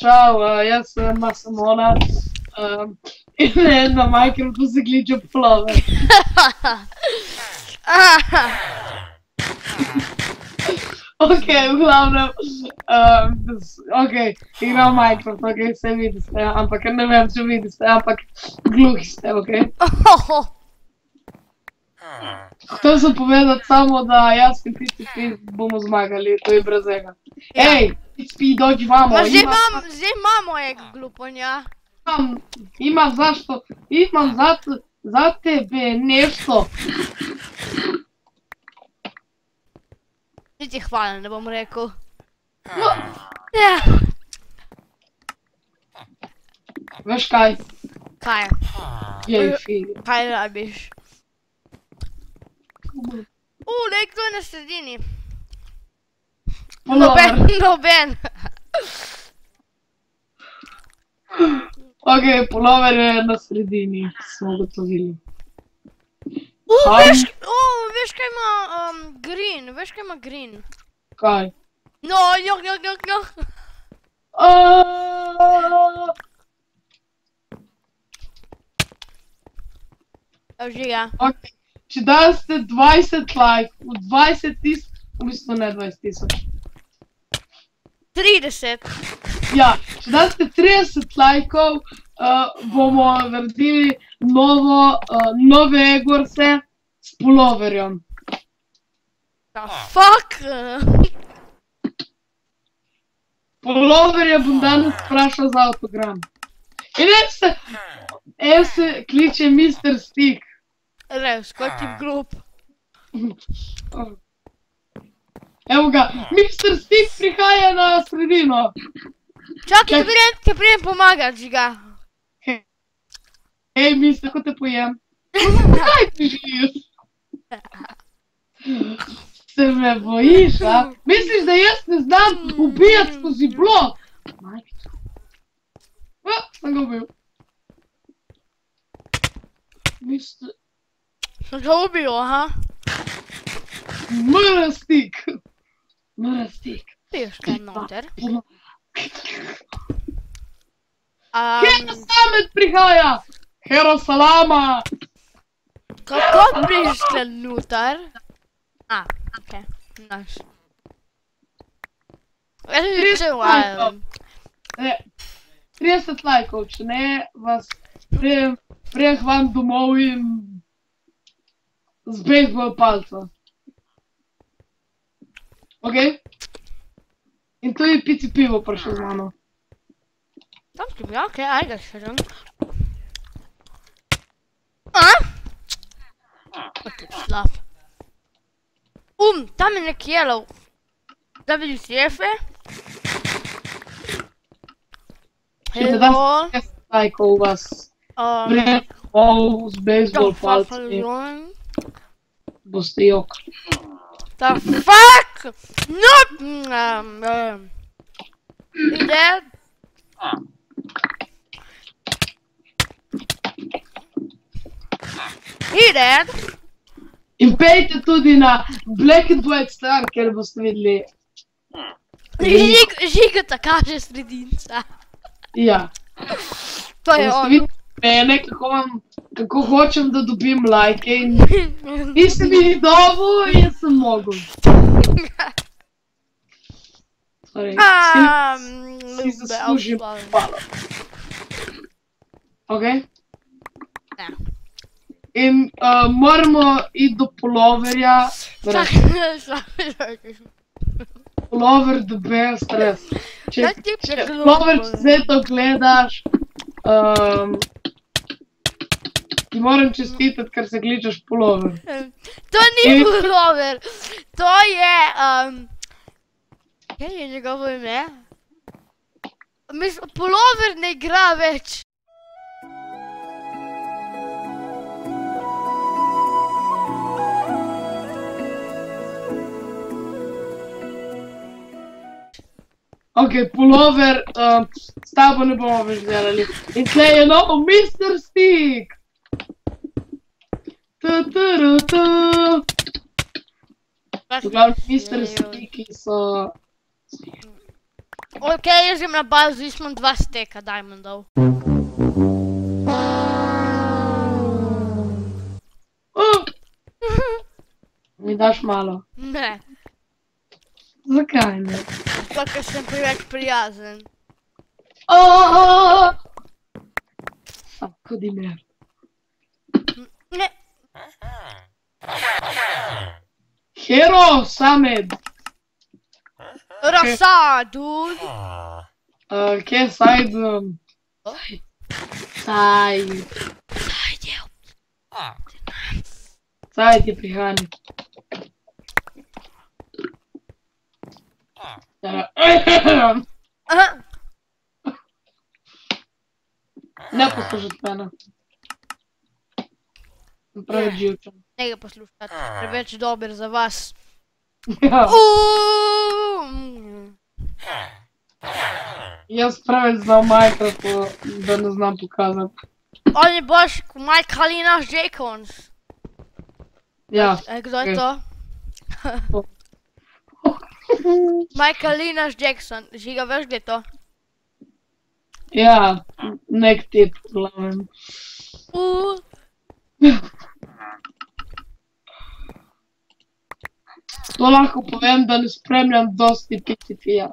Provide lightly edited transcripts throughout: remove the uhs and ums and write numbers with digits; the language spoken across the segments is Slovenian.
Čau, jaz sem Masamona in na Minecraftu se kliče Plover. Ok, v glavnem, igram Minecraft, ok, se vidite, ampak ne vem, če vidite, ampak gluhi ste, ok? Hotel sem povedati samo, da jaz in PCP bomo zmagali, to je brez ega. Ej, PCP, dođi vamo. Ma zdaj imamo gluponja. Imam zašto, imam za tebe nešto. Niti hvala, ne bom rekel. Veš kaj? Kaj? Jej, figi. Kaj rabiš? Nekdo je na sredini. Noben. Ok, Plover je na sredini, smo ugotovili. Veš kaj ima green, veš kaj ima green? Kaj? No. Žiga. Ok, če daste 20 lajkov, 20 tisoč, v bistvu ne 20 tisoč. 30. Ja, če daste 30 lajkov, bomo naredili nove Egorse s Ploverjem. The fuck? Ploverja bom danes vprašal za avtogram. In en se kliče Mr. Stick. Res, kot ti glup. Evo ga, Mr. Stick prihaja na sredino. Čakaj, ti prijem pomagat, Žiga. Ej, misli, kako te pojem. Kaj ti živiš? Se me bojiš, a? Misliš, da jaz ne znam ubijati skozi blok? Sem ga ubil. Sem ga ubil, aha. Mr. Stick. Mr. Stick. Piješ kaj noter. Hera Samet prihaja! Hera Salama! Kako prišle noter? Ok, naš. Jaz bi prišel vajem. 30 lajkov, če ne, vas prijem vam domov in z bejzbol palca. Ok? In tu je PCP bo prišel z mano. Tam ti bi, ok, ajde še žem. Kot je slab. Tam je nek yellow. Da vidim si Efe. Če ne daš 30 lajkov vas prijem z bejzbol palcem, boste jok. The fuck? No! You dead? He dead? In pejte tudi na Black and White Star, ker boste videli. Žiga ta kaže sredinca. Ja. To je Boste on. videli mene, kako hočem, da dobim lajke in niste mi ni dobu in jaz sem mogel. Torej, si zaslužim hvala. Ok? Ja. In moramo iti do Ploverja. Plover the best, res. Plover, če zdaj to gledaš, ti moram čestitati, ker se kličeš Plover. To ni Plover, to je... Kaj je njegovo ime? Plover ne igra več. Ok, Plover, s tabo ne bomo več delali. In tle je novo Mr. Stick! V glavnem, Mr. Sticky so... Ok, jaz grem na bazo, jaz imam 2 steka diamondov. Mi daš malo. Ne, Zakaj ne? zato ker sem preveč prijazen. Kodi me. Ne, Hero, Samed. rasa, dude. Kje Said? Said. Said je prihranil. Aha, Ne poslušati mene. Sem preveč živčen. ne ga poslušati, preveč dober za vas. Ja, Mm. jaz preveč znam Minecraftu, da ne znam pokazati. On je boljši kot Michaelina Jacons. Ja. Kdo je Ok. to? Michaelina Jackson, Žiga, veš gdje je to? Ja, nek tip, glavnem. To lahko povem, da ne spremljam dosti PCP-ja.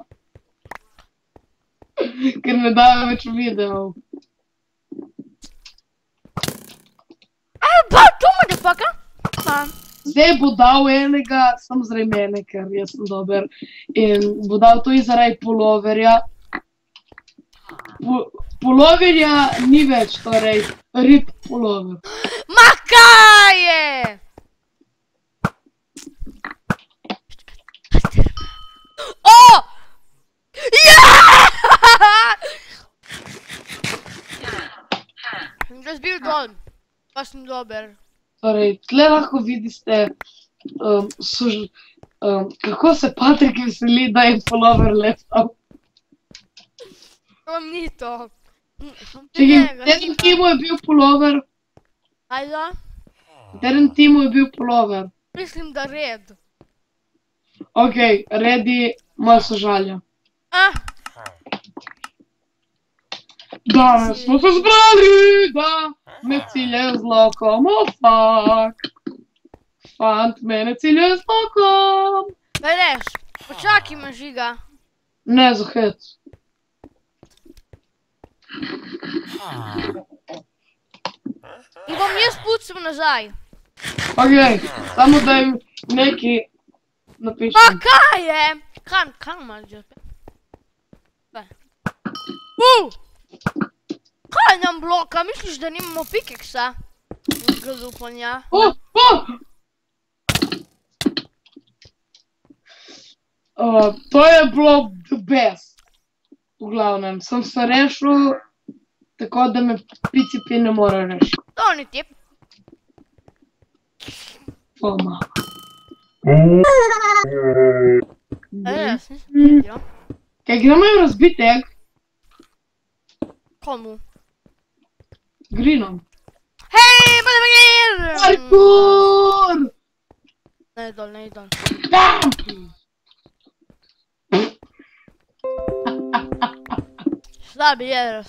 Ker ne dajo več videov. Pa, tu motherfucker! Zdaj bo dal enega, sam zaradi mene, ker jaz sem dober. In bo dal to zaradi puloverja. Puloverja ni več, torej rip pulover. Ma kaj je? O! Sem ga zbil dol, pa sem dober. Torej, tle lahko vidite, kako se Patrik veseli, da je pulover letal. To ni to. Čekaj, v katerem timu je bil pulover? Ajde, V katerem timu je bil pulover? mislim da red. Ok, Redi, malo sožalja. Ah, Danes smo se zbrali, da me cilje z lokom, oh fuck. Fant mene cilje z lokom. Veleš, počakaj me, Žiga. Ne, za hec. In bom jaz pucel nazaj. Ok, samo da jim nekaj Pa napišem. kaj je? Kam imaš že? Kaj? Kaj nam bloka? Misliš, da nimamo pikeksa? Zgodupanja. To je bilo the best. V glavnem, sem se rešil, tako da me PCP ne more rešiti. To ni tip. Foma. Jaz nisem videl. Kaj gremo jim razbiti egg? Komu? Greenom. Hej, motherfucker! Parkour! Ne dol, ne dol. Bam! Slabi jedro.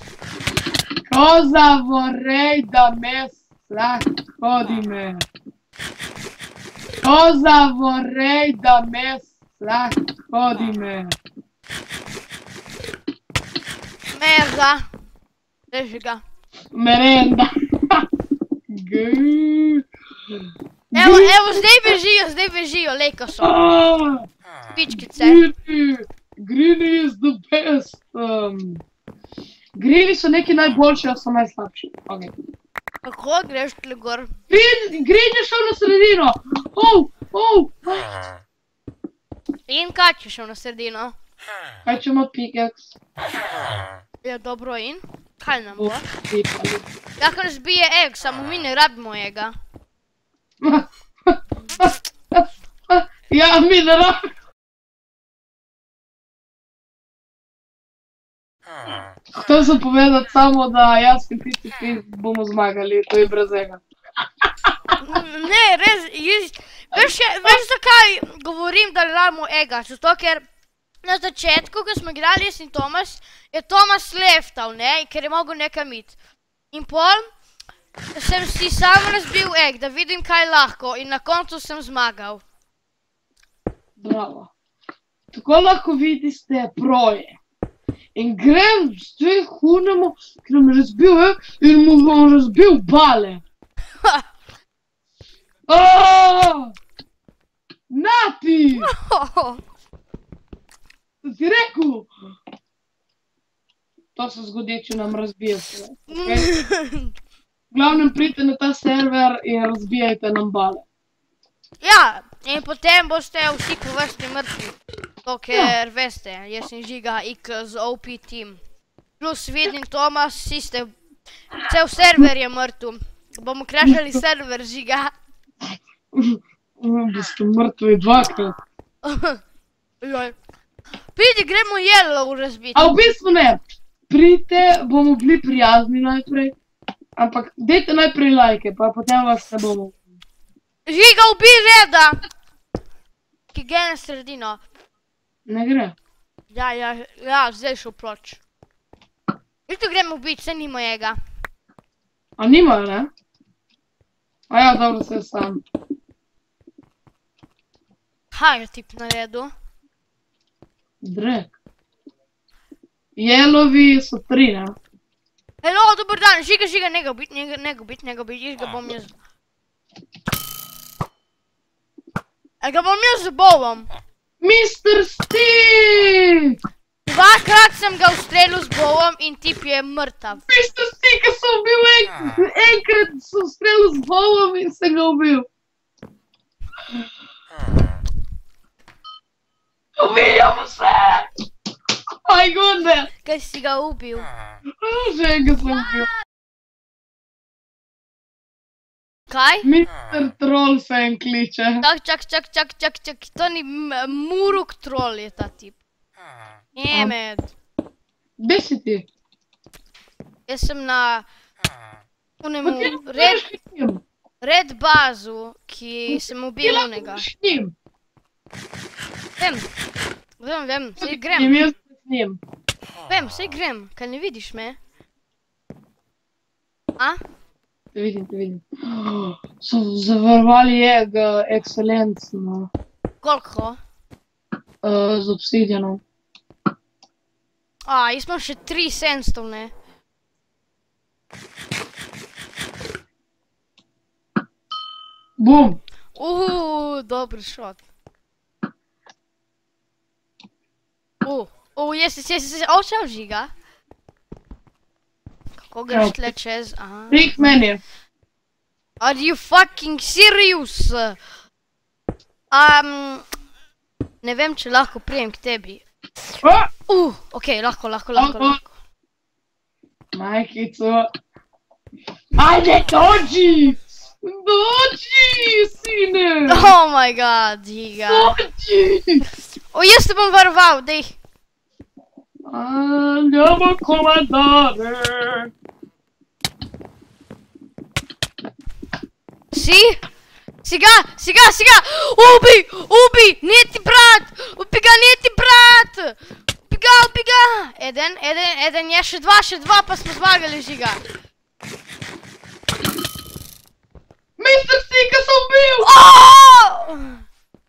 Cosa vorrei da me slacco me? Cosa vorrei da me slacco me? Merda. Reži ga. Merenda. Evo, zdaj bežijo, lejko so. Pičkice. Greeny is the best. Greeny so neki najboljši, a so najslabši. Okay. Kako greš tle gor? Green je šel na sredino. In kaj če šel na sredino? Kaj če ima pickaxe? Ja, dobro, in? Kaj nam bo? Pipali. Lahko nas bije egg, samo mi ne rabimo ega. Ja, mi ne rabimo. Hotel sem povedati samo, da jaz in PCP bomo zmagali, to je brez ega. Ne, res, veš zakaj govorim, da ne rabimo ega? Zato ker Na začetku, ko smo igrali jaz in Tomas, je Tomas leftal, ne, ker je mogel nekam iti. In pol sem si sam razbil egg, da vidim, kaj lahko in na koncu sem zmagal. Bravo. Tako lahko vidite proje. In grem zdaj hunemu, ker mi razbil egg in mu bom razbil bale. Nati! To ti rekel? To se zgodi, če nam razbije vse. V glavnem pridite na ta server in razbijajte nam bale. Ja, in potem boste vsi po vrsti mrtvi. To, ker veste, jaz sem Žiga X z OP Team. Plus vidim Tomas, vsi ste, cel server je mrtv. Bomo crashali server, Žiga. Boste mrtvi dvakrat. Pridi, gremo Yellow razbiti. A v bistvu ne. Pridite, bomo bili prijazni najprej. Ampak dajte najprej lajke, pa potem vas ne bomo. Žiga, ubij Reda! Ki gre na sredino. Ne gre. Ja, zdaj šel proč. Isto gremo ubiti, se ni mojega. A nimajo, ne? A ja, dobro, se sam. Kaj je tip naredil? Drek. Jelovi so 3, ne? Hello, dober dan, Žiga, ne ga ubiti, jaz ga bom jaz. Ga bom jaz z bovom. Mr. Stick! Dvakrat sem ga ustrelil z bovom in tip je mrtav. Mr. Stick, sem ubil enkrat sem ustrelil z bovom in sem ga ubil. Ubijamo se! My goodness! Kaj si ga ubil? Že enega sem ubil. Kaj? Mr. Troll se en kliče. Čak, to ni Muruk Troll je ta tip. Jemed. Gde si ti? Jaz sem na unemu Red Red bazu, ki sem ubil unega. s njim. Vem, sej In grem. jaz s njim. Vem, sej grem, kaj ne vidiš me? A? Te vidim. So zavarovali ekscelencno. Koliko? Z obsidianom. Jaz imam še 3 sandstone, ne? Bum! Dober shot. Jesi, čau Žiga. Kako greš tle čez? Prik meni. Are you fucking serious? Ne vem, če lahko prijem k tebi. Okej, lahko. Majkico. Ajde, dođi! Dođi, sine! Oh my god, Žiga. Dođi! Jaz te bom varoval, dej. Andiamo a comandare. Siga! Ubi! Nije ti brat! Ubi ga, nije ti brat! Ubi ga! Eden je, še dva, pa smo zmagali, Žiga. Mr. Stika sem bil!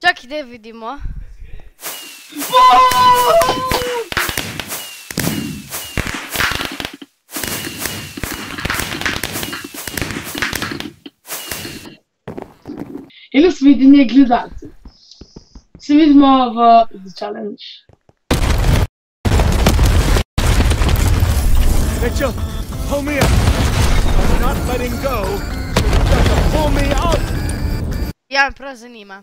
Čakaj, da vidimo. In nasvidenje gledalci. Se vidimo v The Challenge. Mitchell, pull me up. I'm not letting go. You got to pull me out. Ja, me prav zanima.